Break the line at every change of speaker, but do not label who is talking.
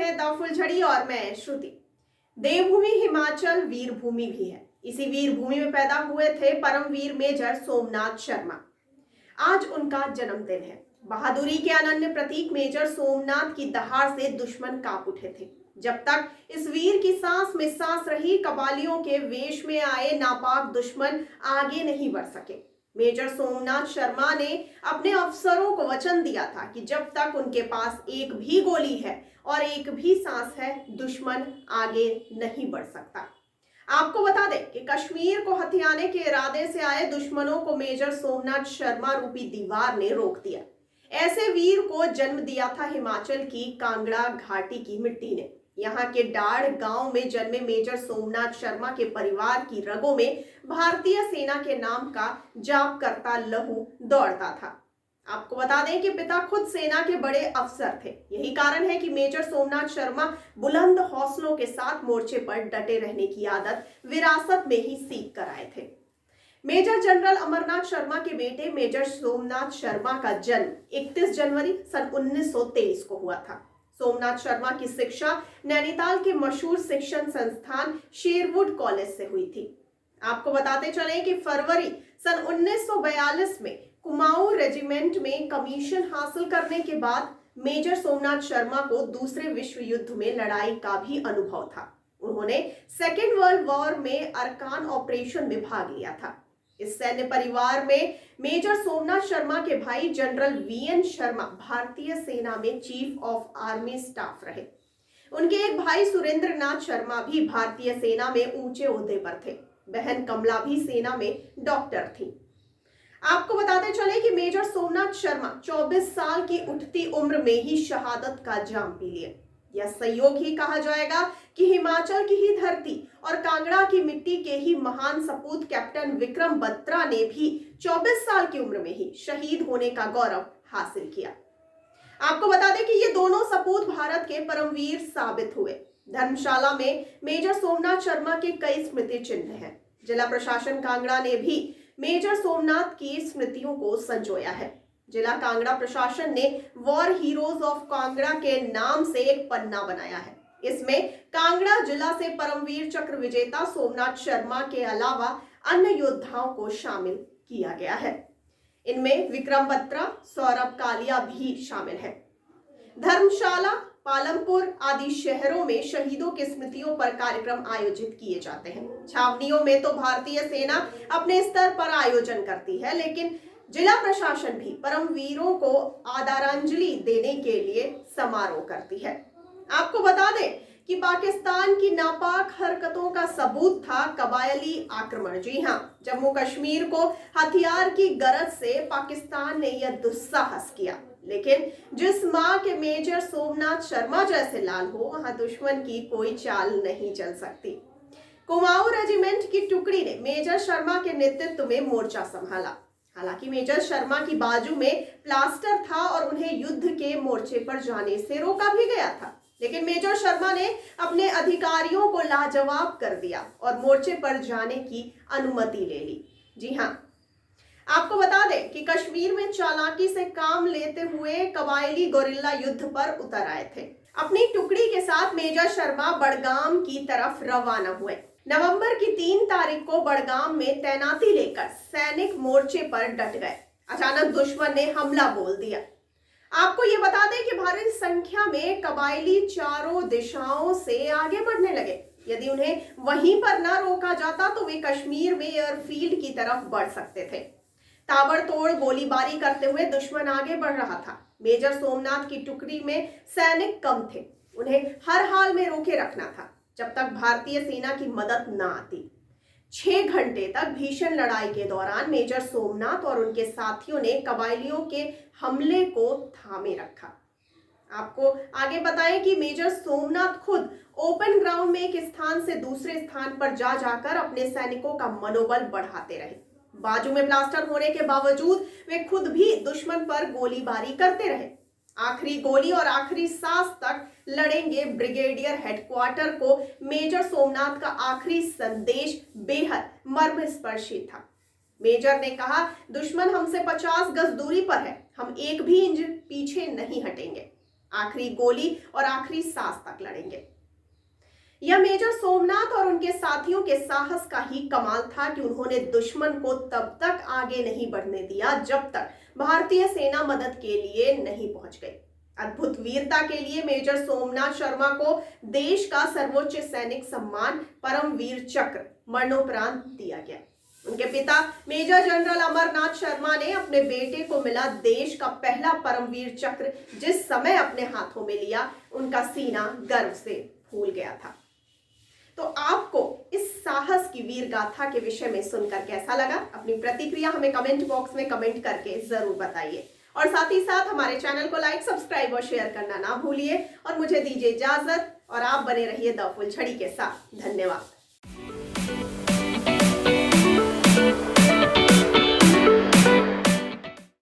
हैं द फुलझड़ी और मैं श्रुति। देवभूमि हिमाचल वीर भूमि भी है। इसी वीर भूमि में पैदा हुए थे परमवीर मेजर सोमनाथ शर्मा। आज उनका जन्मदिन है। बहादुरी के अनन्य प्रतीक मेजर सोमनाथ की दहाड़ से दुश्मन कांप उठे थे। जब तक इस वीर की सांस में सांस रही, कबालियों के वेश में आए नापाक दुश्मन आगे नहीं बढ़ सके। मेजर सोमनाथ शर्मा ने अपने अफसरों को वचन दिया था कि जब तक उनके पास एक भी गोली है और एक भी सांस है, दुश्मन आगे नहीं बढ़ सकता। आपको बता दें कि कश्मीर को हथियाने के इरादे से आए दुश्मनों को मेजर सोमनाथ शर्मा रूपी दीवार ने रोक दिया। ऐसे वीर को जन्म दिया था हिमाचल की कांगड़ा घाटी की मिट्टी ने। यहाँ के डाड़ गांव में जन्मे मेजर सोमनाथ शर्मा के परिवार की रगों में भारतीय सेना के नाम का जाप करता लहू दौड़ता था। आपको बता दें कि पिता खुद सेना के बड़े अफसर थे। यही कारण है कि मेजर सोमनाथ शर्मा बुलंद हौसलों के साथ मोर्चे पर डटे रहने की आदत विरासत में ही सीख कर आए थे। मेजर जनरल अमरनाथ शर्मा के बेटे मेजर सोमनाथ शर्मा का जन्म 31 जनवरी सन 1923 को हुआ था। सोमनाथ शर्मा की शिक्षा नैनीताल के मशहूर शिक्षण संस्थान शेरवुड कॉलेज से हुई थी। आपको बताते चले कि फरवरी सन 1942 में कुमाऊं रेजिमेंट में कमीशन हासिल करने के बाद मेजर सोमनाथ शर्मा को दूसरे विश्व युद्ध में लड़ाई का भी अनुभव था। उन्होंने सेकेंड वर्ल्ड वॉर में अरकान ऑपरेशन में भाग लिया था। इस सैन्य परिवार में मेजर सोमनाथ शर्मा के भाई जनरल वीएन शर्मा भारतीय सेना में चीफ ऑफ आर्मी स्टाफ रहे। उनके एक भाई सुरेंद्र नाथ शर्मा भी भारतीय सेना में ऊंचे ओहदे पर थे। बहन कमला भी सेना में डॉक्टर थी। आपको बताते चले कि मेजर सोमनाथ शर्मा 24 साल की उठती उम्र में ही शहादत का जाम पी लिए। यह संयोग ही कहा जाएगा कि हिमाचल की ही धरती और कांगड़ा की मिट्टी के ही महान सपूत कैप्टन विक्रम बत्रा ने भी 24 साल की उम्र में ही शहीद होने का गौरव हासिल किया। आपको बता दें कि ये दोनों सपूत भारत के परमवीर साबित हुए। धर्मशाला में मेजर सोमनाथ शर्मा के कई स्मृति चिन्ह हैं। जिला प्रशासन कांगड़ा ने भी मेजर सोमनाथ की स्मृतियों को संजोया है। जिला कांगड़ा प्रशासन ने वॉर हीरोज ऑफ कांगड़ा के नाम से एक पन्ना बनाया है। इसमें कांगड़ा जिला से परमवीर चक्र विजेता सोमनाथ शर्मा के अलावा अन्य योद्धाओं को शामिल किया गया है। इनमें विक्रम बत्रा, सौरभ कालिया भी शामिल है। धर्मशाला, पालमपुर आदि शहरों में शहीदों की स्मृतियों पर कार्यक्रम आयोजित किए जाते हैं। छावनियों में तो भारतीय सेना अपने स्तर पर आयोजन करती है, लेकिन जिला प्रशासन भी परमवीरों को आदरांजलि देने के लिए समारोह करती है। आपको बता दें कि पाकिस्तान की नापाक हरकतों का सबूत था कबायली आक्रमण। जी हां, जम्मू कश्मीर को हथियार की गरज से पाकिस्तान ने यह दुस्साहस किया, लेकिन जिस मां के मेजर सोमनाथ शर्मा जैसे लाल हो, वहां दुश्मन की कोई चाल नहीं चल सकती। कुमाऊं रेजिमेंट की टुकड़ी ने मेजर शर्मा के नेतृत्व में मोर्चा संभाला। हालांकि मेजर शर्मा की बाजू में प्लास्टर था और उन्हें युद्ध के मोर्चे पर जाने से रोका भी गया था, लेकिन मेजर शर्मा ने अपने अधिकारियों को लाजवाब कर दिया और मोर्चे पर जाने की अनुमति ले ली। जी हां, आपको बता दें कि कश्मीर में चालाकी से काम लेते हुए कबायली गोरिल्ला युद्ध पर उतर आए थे। अपनी टुकड़ी के साथ मेजर शर्मा बड़गाम की तरफ रवाना हुए। नवंबर की 3 तारीख को बड़गाम में तैनाती लेकर सैनिक मोर्चे पर डट गए। अचानक दुश्मन ने हमला बोल दिया। आपको ये बता दें कि भारी संख्या में कबायली चारों दिशाओं से आगे बढ़ने लगे। यदि उन्हें वहीं पर न रोका जाता तो वे कश्मीर में एयरफील्ड की तरफ बढ़ सकते थे। ताबड़तोड़ गोलीबारी करते हुए दुश्मन आगे बढ़ रहा था। मेजर सोमनाथ की टुकड़ी में सैनिक कम थे। उन्हें हर हाल में रोके रखना था जब तक भारतीय सेना की मदद न आती। 6 घंटे तक भीषण लड़ाई के दौरान मेजर सोमनाथ और उनके साथियों ने कबायलियों के हमले को थामे रखा। आपको आगे बताएं कि मेजर सोमनाथ खुद ओपन ग्राउंड में एक स्थान से दूसरे स्थान पर जा जाकर अपने सैनिकों का मनोबल बढ़ाते रहे। बाजू में प्लास्टर होने के बावजूद वे खुद भी दुश्मन पर गोलीबारी करते रहे। आखिरी गोली और आखिरी सांस तक लड़ेंगे ब्रिगेडियर हेडक्वार्टर को मेजर सोमनाथ का आखिरी संदेश बेहद मर्मस्पर्शी था। मेजर ने कहा, दुश्मन हमसे 50 गज दूरी पर है, हम एक भी इंच पीछे नहीं हटेंगे। आखिरी गोली और आखिरी सांस तक लड़ेंगे। यह मेजर सोमनाथ और उनके साथियों के साहस का ही कमाल था कि उन्होंने दुश्मन को तब तक आगे नहीं बढ़ने दिया जब तक भारतीय सेना मदद के लिए नहीं पहुंच गई। अद्भुत वीरता के लिए मेजर सोमनाथ शर्मा को देश का सर्वोच्च सैनिक सम्मान परमवीर चक्र मरणोपरांत दिया गया। उनके पिता मेजर जनरल अमरनाथ शर्मा ने अपने बेटे को मिला देश का पहला परमवीर चक्र जिस समय अपने हाथों में लिया, उनका सीना गर्व से फूल गया था। तो आपको इस साहस की वीर गाथा के विषय में सुनकर कैसा लगा? अपनी प्रतिक्रिया हमें कमेंट बॉक्स में कमेंट करके जरूर बताइए और साथ ही साथ हमारे चैनल को लाइक, सब्सक्राइब और शेयर करना ना भूलिए और मुझे दीजिए इजाजत और आप बने रहिए द फुलझड़ी के साथ। धन्यवाद।